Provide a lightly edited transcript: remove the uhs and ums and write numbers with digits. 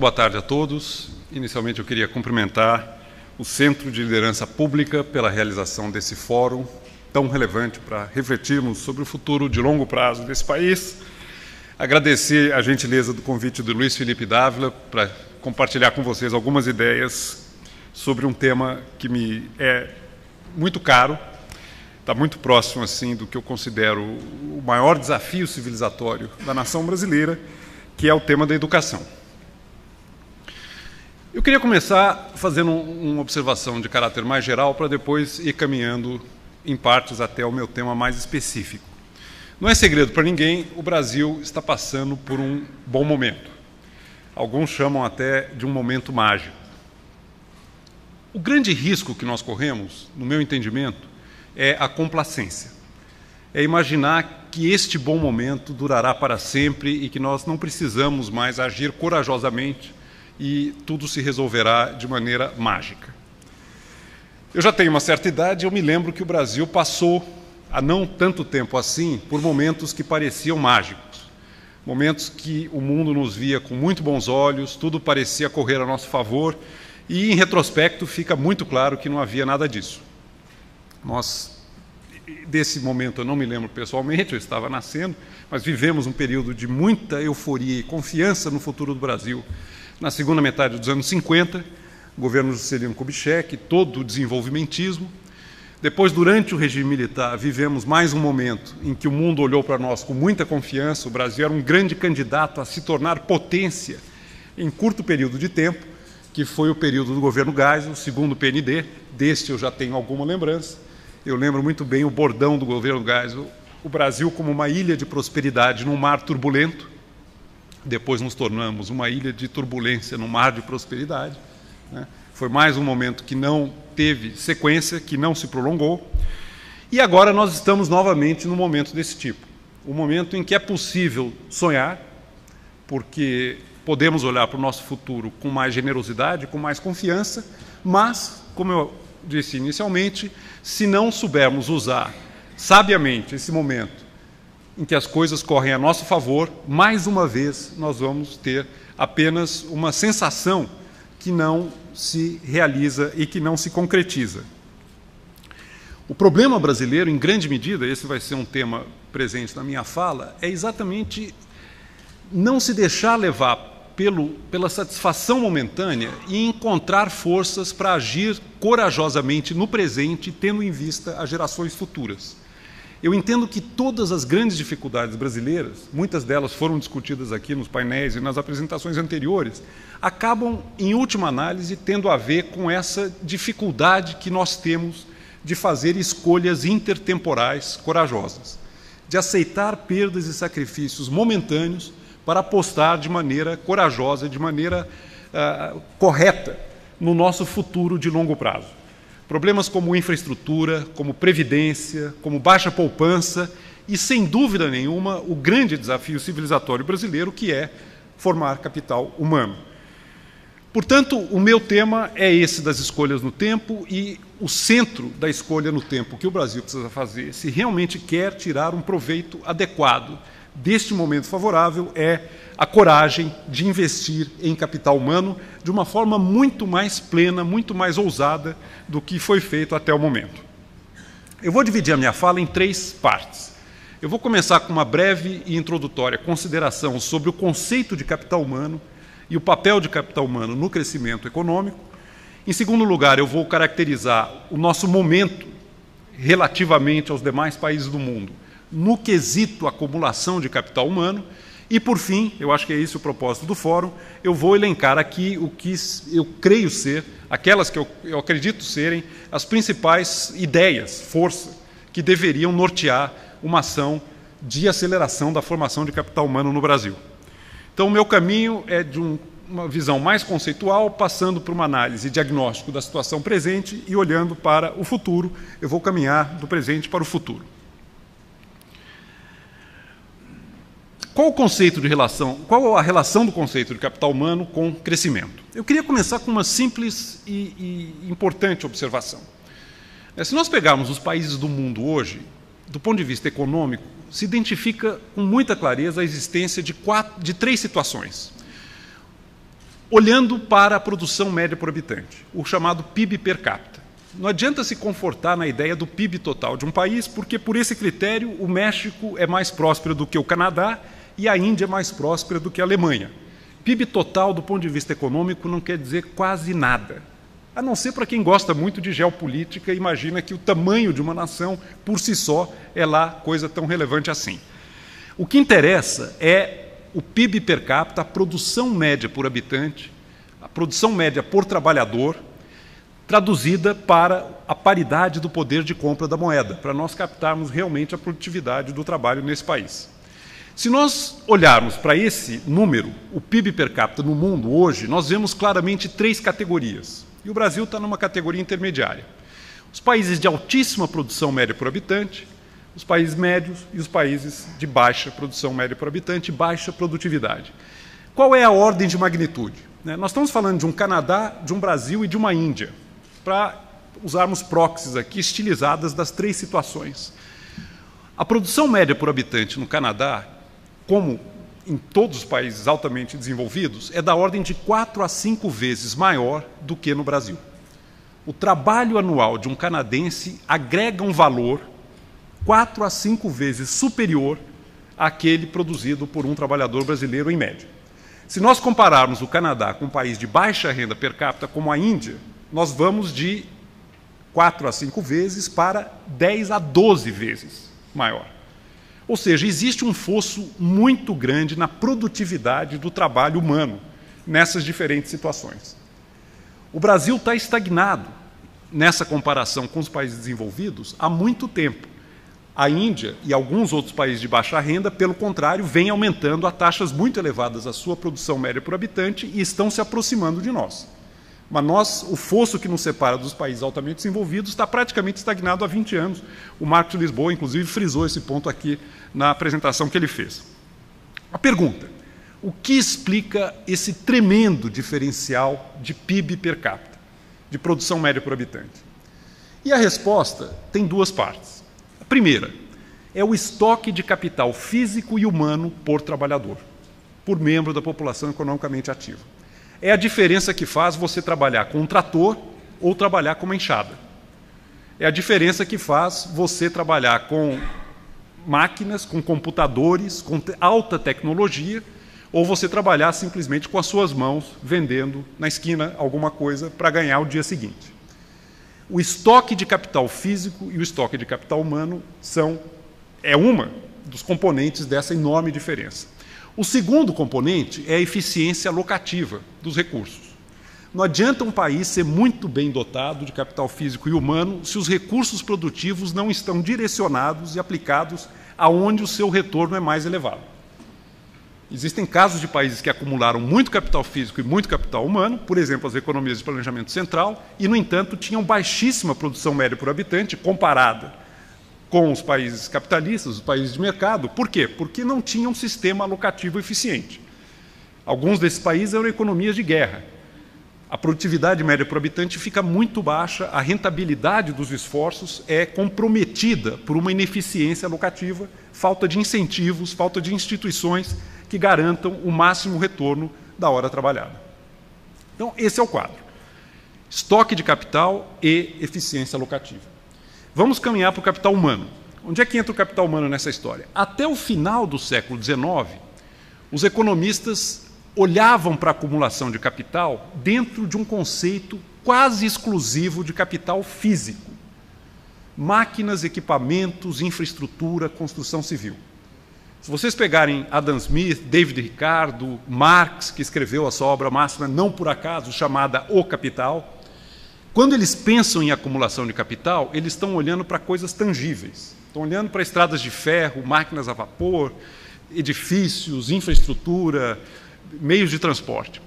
boa tarde a todos. Inicialmente eu queria cumprimentar o Centro de Liderança Pública pela realização desse fórum tão relevante para refletirmos sobre o futuro de longo prazo desse país. Agradecer a gentileza do convite do Luiz Felipe Dávila para compartilhar com vocês algumas ideias sobre um tema que me é muito caro, está muito próximo assim do que eu considero o maior desafio civilizatório da nação brasileira, que é o tema da educação. Eu queria começar fazendo uma observação de caráter mais geral para depois ir caminhando em partes até o meu tema mais específico. Não é segredo para ninguém, o Brasil está passando por um bom momento. Alguns chamam até de um momento mágico. O grande risco que nós corremos, no meu entendimento, é a complacência. É imaginar que este bom momento durará para sempre e que nós não precisamos mais agir corajosamente e tudo se resolverá de maneira mágica. Eu já tenho uma certa idade e eu me lembro que o Brasil passou, há não tanto tempo assim, por momentos que pareciam mágicos. Momentos que o mundo nos via com muito bons olhos, tudo parecia correr a nosso favor e, em retrospecto, fica muito claro que não havia nada disso. Desse momento eu não me lembro pessoalmente, eu estava nascendo, mas vivemos um período de muita euforia e confiança no futuro do Brasil. Na segunda metade dos anos 50, o governo Juscelino Kubitschek, todo o desenvolvimentismo. Depois, durante o regime militar, vivemos mais um momento em que o mundo olhou para nós com muita confiança. O Brasil era um grande candidato a se tornar potência em curto período de tempo, que foi o período do governo Geisel, o segundo PND. Deste eu já tenho alguma lembrança. Eu lembro muito bem o bordão do governo Geisel, o Brasil como uma ilha de prosperidade num mar turbulento. Depois nos tornamos uma ilha de turbulência num mar de prosperidade, né? Foi mais um momento que não teve sequência, que não se prolongou. E agora nós estamos novamente num momento desse tipo. Um momento em que é possível sonhar, porque podemos olhar para o nosso futuro com mais generosidade, com mais confiança, mas, como eu disse inicialmente, se não soubermos usar sabiamente esse momento em que as coisas correm a nosso favor, mais uma vez nós vamos ter apenas uma sensação que não se realiza e que não se concretiza. O problema brasileiro, em grande medida, esse vai ser um tema presente na minha fala, é exatamente não se deixar levar pela satisfação momentânea e encontrar forças para agir corajosamente no presente, tendo em vista as gerações futuras. Eu entendo que todas as grandes dificuldades brasileiras, muitas delas foram discutidas aqui nos painéis e nas apresentações anteriores, acabam, em última análise, tendo a ver com essa dificuldade que nós temos de fazer escolhas intertemporais corajosas, de aceitar perdas e sacrifícios momentâneos para apostar de maneira corajosa, de maneira correta no nosso futuro de longo prazo. Problemas como infraestrutura, como previdência, como baixa poupança e, sem dúvida nenhuma, o grande desafio civilizatório brasileiro, que é formar capital humano. Portanto, o meu tema é esse das escolhas no tempo e o centro da escolha no tempo que o Brasil precisa fazer, se realmente quer tirar um proveito adequado deste momento favorável, é a coragem de investir em capital humano de uma forma muito mais plena, muito mais ousada do que foi feito até o momento. Eu vou dividir a minha fala em 3 partes. Eu vou começar com uma breve e introdutória consideração sobre o conceito de capital humano e o papel de capital humano no crescimento econômico. Em segundo lugar, eu vou caracterizar o nosso momento relativamente aos demais países do mundo, no quesito acumulação de capital humano. E, por fim, eu acho que é esse o propósito do fórum, eu vou elencar aqui o que eu creio ser, aquelas que eu acredito serem as principais ideias, força, que deveriam nortear uma ação de aceleração da formação de capital humano no Brasil. Então, o meu caminho é de uma visão mais conceitual, passando por uma análise e diagnóstico da situação presente e olhando para o futuro. Eu vou caminhar do presente para o futuro. Qual a relação do conceito de capital humano com crescimento? Eu queria começar com uma simples e importante observação. Se nós pegarmos os países do mundo hoje, do ponto de vista econômico, se identifica com muita clareza a existência de 3 situações. olhando para a produção média por habitante, o chamado PIB per capita. Não adianta se confortar na ideia do PIB total de um país, porque, por esse critério, o México é mais próspero do que o Canadá e a Índia é mais próspera do que a Alemanha. PIB total, do ponto de vista econômico, não quer dizer quase nada. A não ser para quem gosta muito de geopolítica e imagina que o tamanho de uma nação, por si só, é lá coisa tão relevante assim. O que interessa é o PIB per capita, a produção média por habitante, a produção média por trabalhador, traduzida para a paridade do poder de compra da moeda, para nós captarmos realmente a produtividade do trabalho nesse país. Se nós olharmos para esse número, o PIB per capita no mundo hoje, nós vemos claramente 3 categorias. E o Brasil está numa categoria intermediária. Os países de altíssima produção média por habitante, os países médios e os países de baixa produção média por habitante e baixa produtividade. Qual é a ordem de magnitude? Nós estamos falando de um Canadá, de um Brasil e de uma Índia, para usarmos proxies aqui estilizadas das 3 situações. A produção média por habitante no Canadá, como em todos os países altamente desenvolvidos, é da ordem de 4 a 5 vezes maior do que no Brasil. O trabalho anual de um canadense agrega um valor 4 a 5 vezes superior àquele produzido por um trabalhador brasileiro em média. Se nós compararmos o Canadá com um país de baixa renda per capita como a Índia, nós vamos de 4 a 5 vezes para 10 a 12 vezes maior. Ou seja, existe um fosso muito grande na produtividade do trabalho humano nessas diferentes situações. O Brasil está estagnado nessa comparação com os países desenvolvidos há muito tempo. A Índia e alguns outros países de baixa renda, pelo contrário, vêm aumentando a taxas muito elevadas a sua produção média por habitante e estão se aproximando de nós. Mas nós, o fosso que nos separa dos países altamente desenvolvidos está praticamente estagnado há 20 anos. O Marcos Lisboa, inclusive, frisou esse ponto aqui na apresentação que ele fez. A pergunta: o que explica esse tremendo diferencial de PIB per capita, de produção média por habitante? E a resposta tem 2 partes. A primeira é o estoque de capital físico e humano por trabalhador, por membro da população economicamente ativa. É a diferença que faz você trabalhar com um trator ou trabalhar com uma enxada. É a diferença que faz você trabalhar com máquinas, com computadores, com alta tecnologia, ou você trabalhar simplesmente com as suas mãos, vendendo na esquina alguma coisa para ganhar o dia seguinte. O estoque de capital físico e o estoque de capital humano é uma dos componentes dessa enorme diferença. O segundo componente é a eficiência alocativa dos recursos. Não adianta um país ser muito bem dotado de capital físico e humano se os recursos produtivos não estão direcionados e aplicados aonde o seu retorno é mais elevado. Existem casos de países que acumularam muito capital físico e muito capital humano, por exemplo, as economias de planejamento central, e, no entanto, tinham baixíssima produção média por habitante comparada com os países capitalistas, os países de mercado. Por quê? Porque não tinham um sistema alocativo eficiente. Alguns desses países eram economias de guerra. A produtividade média por habitante fica muito baixa, a rentabilidade dos esforços é comprometida por uma ineficiência alocativa, falta de incentivos, falta de instituições que garantam o máximo retorno da hora trabalhada. Então, esse é o quadro. Estoque de capital e eficiência alocativa. Vamos caminhar para o capital humano. Onde é que entra o capital humano nessa história? Até o final do século XIX, os economistas olhavam para a acumulação de capital dentro de um conceito quase exclusivo de capital físico. Máquinas, equipamentos, infraestrutura, construção civil. Se vocês pegarem Adam Smith, David Ricardo, Marx, que escreveu a sua obra máxima, não por acaso, chamada O Capital, quando eles pensam em acumulação de capital, eles estão olhando para coisas tangíveis. Estão olhando para estradas de ferro, máquinas a vapor, edifícios, infraestrutura, meios de transporte.